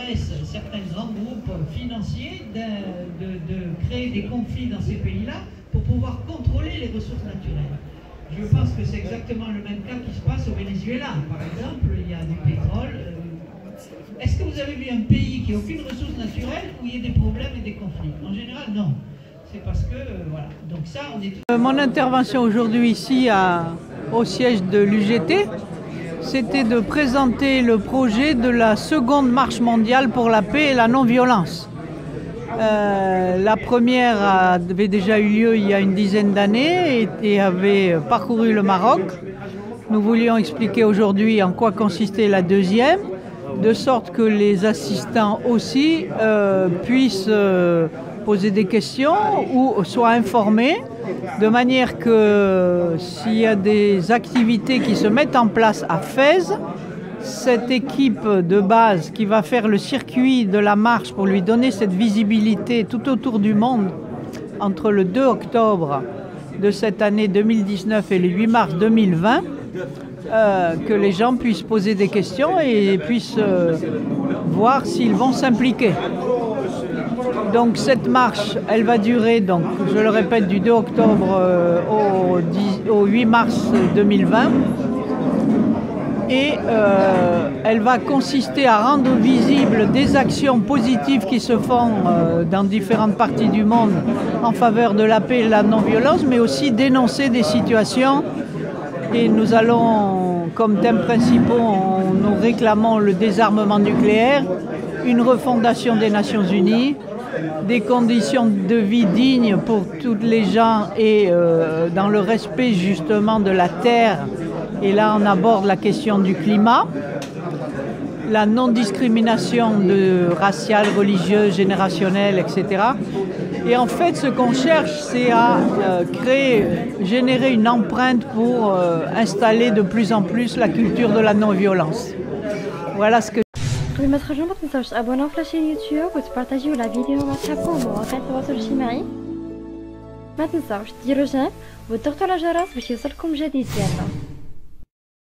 intéresse certains grands groupes financiers de créer des conflits dans ces pays-là pour pouvoir contrôler les ressources naturelles. Je pense que c'est exactement le même cas qui se passe au Venezuela. Par exemple, il y a du pétrole. Est-ce que vous avez vu un pays qui n'a aucune ressource naturelle où il y a des problèmes et des conflits? En général, non. C'est parce que, voilà. Donc ça, on est... Mon intervention aujourd'hui ici au siège de l'UGT, c'était de présenter le projet de la seconde marche mondiale pour la paix et la non-violence. La première avait déjà eu lieu il y a une dizaine d'années et avait parcouru le Maroc. Nous voulions expliquer aujourd'hui en quoi consistait la deuxième, de sorte que les assistants aussi puissent poser des questions ou soient informés, de manière que s'il y a des activités qui se mettent en place à Fès, cette équipe de base qui va faire le circuit de la marche pour lui donner cette visibilité tout autour du monde entre le 2 octobre de cette année 2019 et le 8 mars 2020, que les gens puissent poser des questions et puissent voir s'ils vont s'impliquer. Donc cette marche, elle va durer, donc, je le répète, du 2 octobre au 8 mars 2020. Et elle va consister à rendre visibles des actions positives qui se font dans différentes parties du monde en faveur de la paix et de la non-violence, mais aussi dénoncer des situations. Et nous allons, comme thèmes principaux, nous réclamons le désarmement nucléaire, une refondation des Nations Unies, des conditions de vie dignes pour tous les gens et dans le respect justement de la terre. Et là, on aborde la question du climat, la non-discrimination raciale, religieuse, générationnelle, etc. Et en fait, ce qu'on cherche, c'est à générer une empreinte pour installer de plus en plus la culture de la non-violence. Voilà ce que... قبل ما تخرجوا ما تنساوش تابوناو في لاشين يوتيوب وتبارطاجيو لا فيديو مع صحابكم ومواقع التواصل الاجتماعي. ما تنساوش ديروا جيم وتضغطوا على الجرس باش يوصلكم جديد ديالنا.